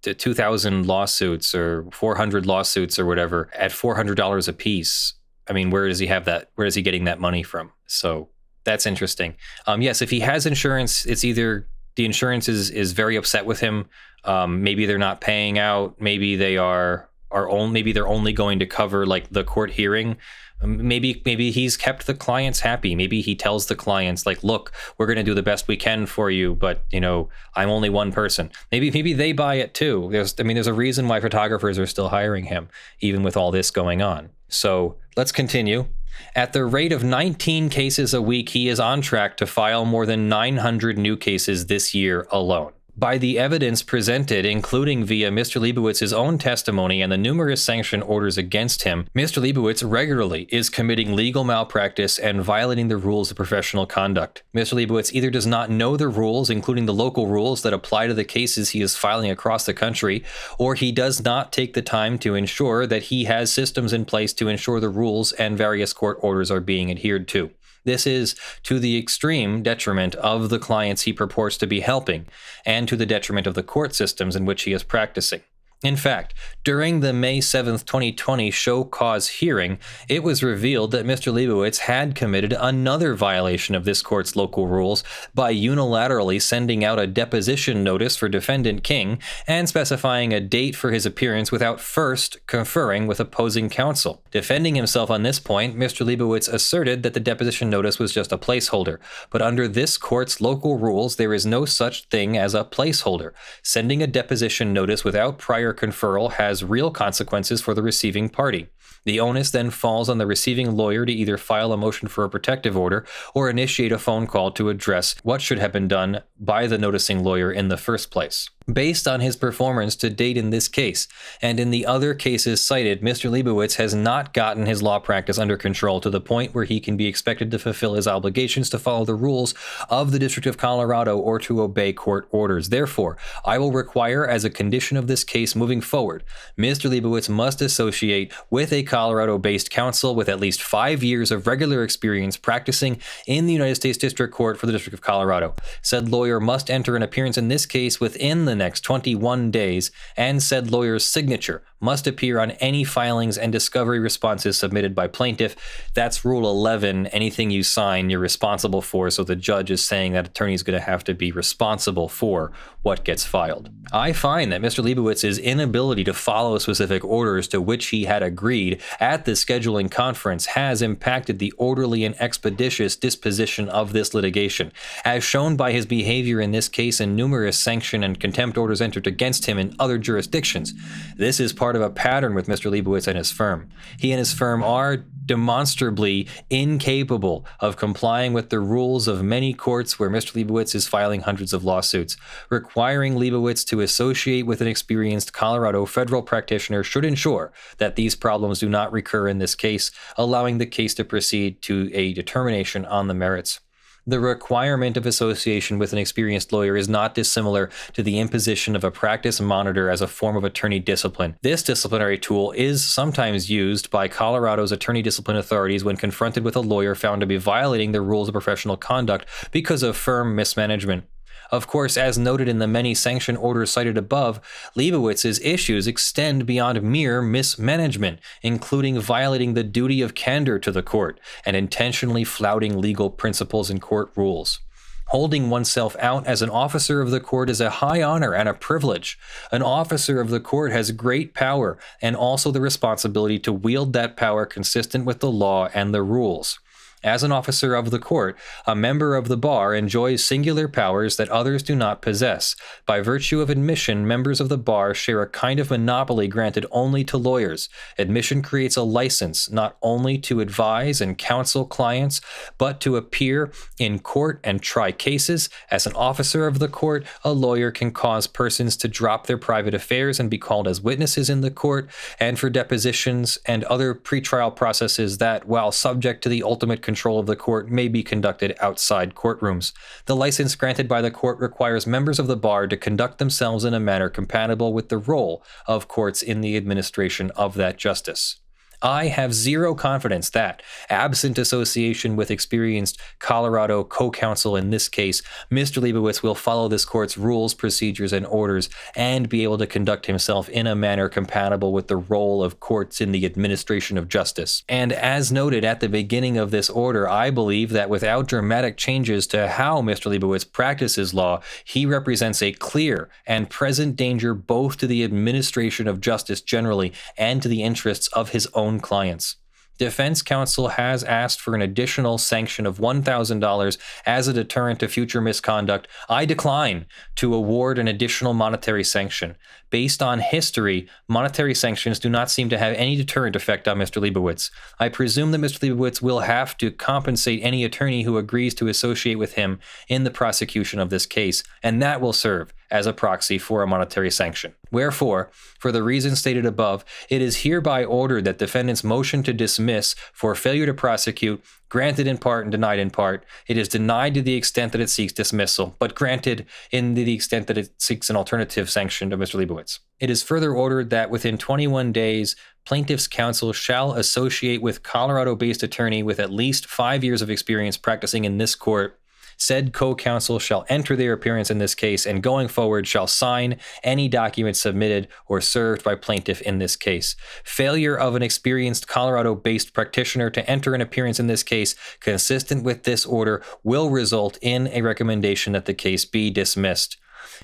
2,000 lawsuits or 400 lawsuits or whatever at $400 a piece, I mean, where does he have that? Where is he getting that money from? So that's interesting. Yes, if he has insurance, it's either the insurance is very upset with him. Maybe they're not paying out. Maybe they maybe they're only going to cover like the court hearing. Maybe he's kept the clients happy. Maybe he tells the clients like, look, we're going to do the best we can for you, but I'm only one person. Maybe they buy it too. There's a reason why photographers are still hiring him, even with all this going on. So let's continue. At the rate of 19 cases a week, he is on track to file more than 900 new cases this year alone. By the evidence presented, including via Mr. Leibowitz's own testimony and the numerous sanction orders against him, Mr. Liebowitz regularly is committing legal malpractice and violating the rules of professional conduct. Mr. Liebowitz either does not know the rules, including the local rules that apply to the cases he is filing across the country, or he does not take the time to ensure that he has systems in place to ensure the rules and various court orders are being adhered to. This is to the extreme detriment of the clients he purports to be helping, and to the detriment of the court systems in which he is practicing. In fact, during the May 7th, 2020 show cause hearing, it was revealed that Mr. Liebowitz had committed another violation of this court's local rules by unilaterally sending out a deposition notice for defendant King and specifying a date for his appearance without first conferring with opposing counsel. Defending himself on this point, Mr. Liebowitz asserted that the deposition notice was just a placeholder, but under this court's local rules, there is no such thing as a placeholder. Sending a deposition notice without prior conferral has real consequences for the receiving party. The onus then falls on the receiving lawyer to either file a motion for a protective order or initiate a phone call to address what should have been done by the noticing lawyer in the first place. Based on his performance to date in this case, and in the other cases cited, Mr. Liebowitz has not gotten his law practice under control to the point where he can be expected to fulfill his obligations to follow the rules of the District of Colorado or to obey court orders. Therefore, I will require, as a condition of this case moving forward, Mr. Liebowitz must associate with a Colorado-based counsel with at least 5 years of regular experience practicing in the United States District Court for the District of Colorado. Said lawyer must enter an appearance in this case within the next 21 days, and said lawyer's signature must appear on any filings and discovery responses submitted by plaintiff. That's Rule 11. Anything you sign, you're responsible for, so the judge is saying that attorney's going to have to be responsible for what gets filed. I find that Mr. Leibowitz's inability to follow specific orders to which he had agreed at the scheduling conference has impacted the orderly and expeditious disposition of this litigation, as shown by his behavior in this case and numerous sanction and contempt orders entered against him in other jurisdictions. This is part of a pattern with Mr. Liebowitz and his firm. He and his firm are demonstrably incapable of complying with the rules of many courts where Mr. Liebowitz is filing hundreds of lawsuits. Requiring Liebowitz to associate with an experienced Colorado federal practitioner should ensure that these problems do not recur in this case, allowing the case to proceed to a determination on the merits. The requirement of association with an experienced lawyer is not dissimilar to the imposition of a practice monitor as a form of attorney discipline. This disciplinary tool is sometimes used by Colorado's attorney discipline authorities when confronted with a lawyer found to be violating the rules of professional conduct because of firm mismanagement. Of course, as noted in the many sanction orders cited above, Leibowitz's issues extend beyond mere mismanagement, including violating the duty of candor to the court and intentionally flouting legal principles and court rules. Holding oneself out as an officer of the court is a high honor and a privilege. An officer of the court has great power and also the responsibility to wield that power consistent with the law and the rules. As an officer of the court, a member of the bar enjoys singular powers that others do not possess. By virtue of admission, members of the bar share a kind of monopoly granted only to lawyers. Admission creates a license not only to advise and counsel clients, but to appear in court and try cases. As an officer of the court, a lawyer can cause persons to drop their private affairs and be called as witnesses in the court, and for depositions and other pretrial processes that, while subject to the ultimate control of the court, may be conducted outside courtrooms. The license granted by the court requires members of the bar to conduct themselves in a manner compatible with the role of courts in the administration of that justice. I have zero confidence that, absent association with experienced Colorado co-counsel in this case, Mr. Liebowitz will follow this court's rules, procedures, and orders and be able to conduct himself in a manner compatible with the role of courts in the administration of justice. And as noted at the beginning of this order, I believe that without dramatic changes to how Mr. Liebowitz practices law, he represents a clear and present danger both to the administration of justice generally and to the interests of his own clients. Defense counsel has asked for an additional sanction of $1,000 as a deterrent to future misconduct. I decline to award an additional monetary sanction. Based on history, monetary sanctions do not seem to have any deterrent effect on Mr. Liebowitz. I presume that Mr. Liebowitz will have to compensate any attorney who agrees to associate with him in the prosecution of this case, and that will serve as a proxy for a monetary sanction. Wherefore, for the reasons stated above, it is hereby ordered that defendant's motion to dismiss for failure to prosecute, granted in part and denied in part, it is denied to the extent that it seeks dismissal, but granted in the extent that it seeks an alternative sanction to Mr. Liebowitz. It is further ordered that within 21 days, plaintiff's counsel shall associate with Colorado-based attorney with at least 5 years of experience practicing in this court. Said co-counsel shall enter their appearance in this case and going forward shall sign any document submitted or served by plaintiff in this case. Failure of an experienced Colorado-based practitioner to enter an appearance in this case consistent with this order will result in a recommendation that the case be dismissed.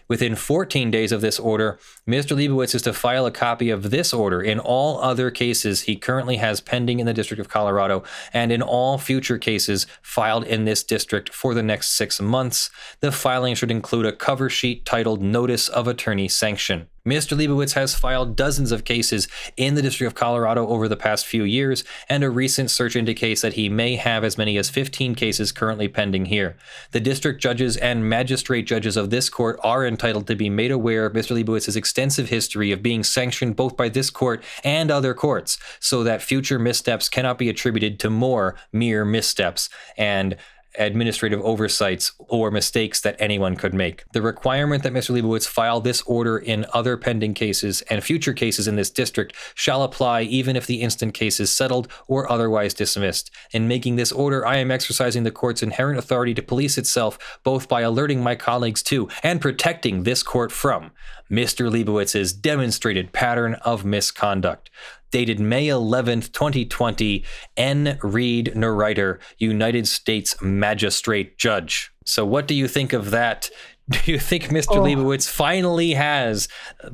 Within 14 days of this order, Mr. Liebowitz is to file a copy of this order in all other cases he currently has pending in the District of Colorado and in all future cases filed in this district for the next 6 months. The filing should include a cover sheet titled Notice of Attorney Sanction. Mr. Liebowitz has filed dozens of cases in the District of Colorado over the past few years, and a recent search indicates that he may have as many as 15 cases currently pending here. The district judges and magistrate judges of this court are entitled to be made aware of Mr. Liebowitz's extensive history of being sanctioned both by this court and other courts, so that future missteps cannot be attributed to more mere missteps and administrative oversights or mistakes that anyone could make. The requirement that Mr. Liebowitz file this order in other pending cases and future cases in this district shall apply even if the instant case is settled or otherwise dismissed. In making this order, I am exercising the court's inherent authority to police itself, both by alerting my colleagues to and protecting this court from Mr. Liebowitz's demonstrated pattern of misconduct. Dated May 11th, 2020, N. Reed Nariter, United States Magistrate Judge. So what do you think of that? Do you think Mr. Liebowitz finally has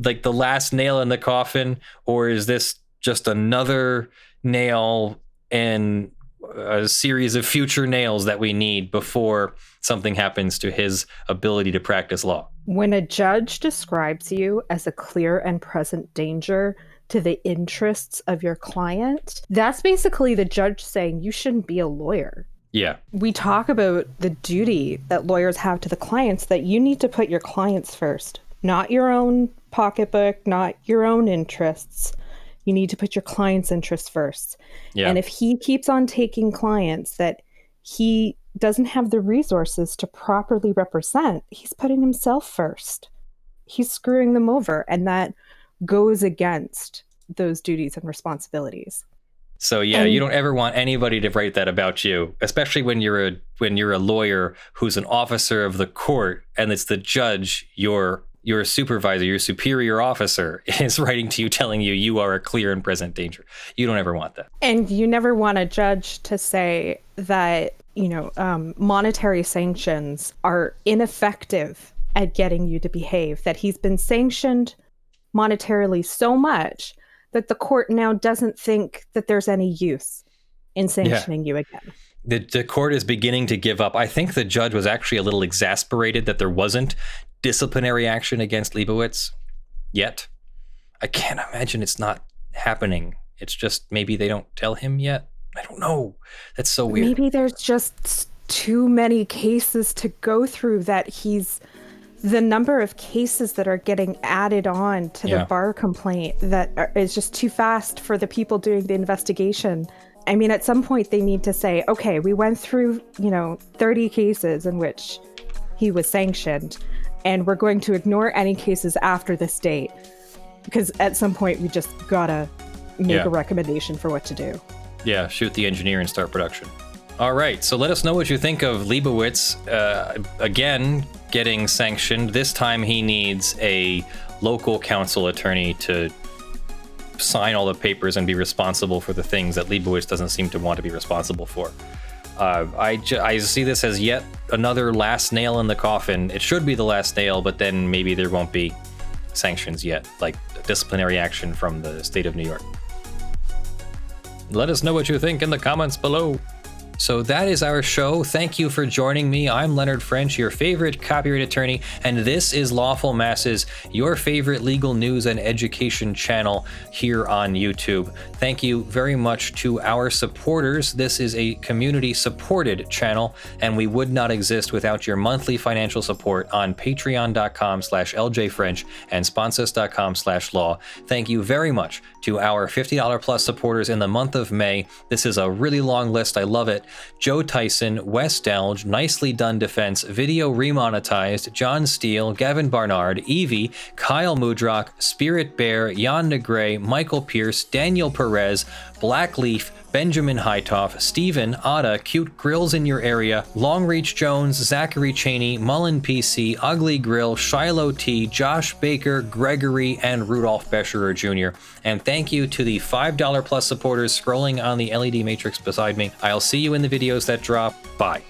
like the last nail in the coffin, or is this just another nail in a series of future nails that we need before something happens to his ability to practice law? When a judge describes you as a clear and present danger to the interests of your client, that's basically the judge saying you shouldn't be a lawyer. Yeah. We talk about the duty that lawyers have to the clients, that you need to put your clients first, not your own pocketbook, not your own interests. You need to put your client's interests first. Yeah. And if he keeps on taking clients that he doesn't have the resources to properly represent, he's putting himself first. He's screwing them over, and that goes against those duties and responsibilities. So yeah, you don't ever want anybody to write that about you, especially when you're a lawyer who's an officer of the court and it's the judge, your supervisor, your superior officer is writing to you telling you you are a clear and present danger. You don't ever want that. And you never want a judge to say that, monetary sanctions are ineffective at getting you to behave, that he's been sanctioned monetarily so much that the court now doesn't think that there's any use in sanctioning you again. The court is beginning to give up. I think the judge was actually a little exasperated that there wasn't disciplinary action against Liebowitz yet. I can't imagine it's not happening. It's just maybe they don't tell him yet. I don't know. That's so weird. Maybe there's just too many cases to go through that the number of cases that are getting added on to the bar complaint is just too fast for the people doing the investigation. I mean, at some point they need to say, okay, we went through, 30 cases in which he was sanctioned, and we're going to ignore any cases after this date. Because at some point we just gotta make a recommendation for what to do. Yeah, shoot the engineer and start production. All right, so let us know what you think of Liebowitz, again, getting sanctioned. This time he needs a local council attorney to sign all the papers and be responsible for the things that Liebowitz doesn't seem to want to be responsible for. I see this as yet another last nail in the coffin. It should be the last nail, but then maybe there won't be sanctions yet, like disciplinary action from the state of New York. Let us know what you think in the comments below. So that is our show. Thank you for joining me. I'm Leonard French, your favorite copyright attorney, and this is Lawful Masses, your favorite legal news and education channel here on YouTube. Thank you very much to our supporters. This is a community-supported channel, and we would not exist without your monthly financial support on patreon.com/ljfrench and sponsors.com/law. Thank you very much to our $50 plus supporters in the month of May. This is a really long list. I love it. Joe Tyson, Wes Delj, Nicely Done Defense, Video Remonetized, John Steele, Gavin Barnard, Eevi, Kyle Mudrak, Spirit Bear, Jan Negrey, Michael Pearce, Daniel Perez, Blackleaf, Benjamin Hitov, Stephen, Ottah, Cute Grills in Your Area, Longreach Jones, Zachary Chaney, Mullen PC, Ugly Grill, Shielo T, Josh Baker, Gregory, and Rudolph Bescherer Jr. And thank you to the $5 plus supporters scrolling on the LED matrix beside me. I'll see you in the videos that drop. Bye.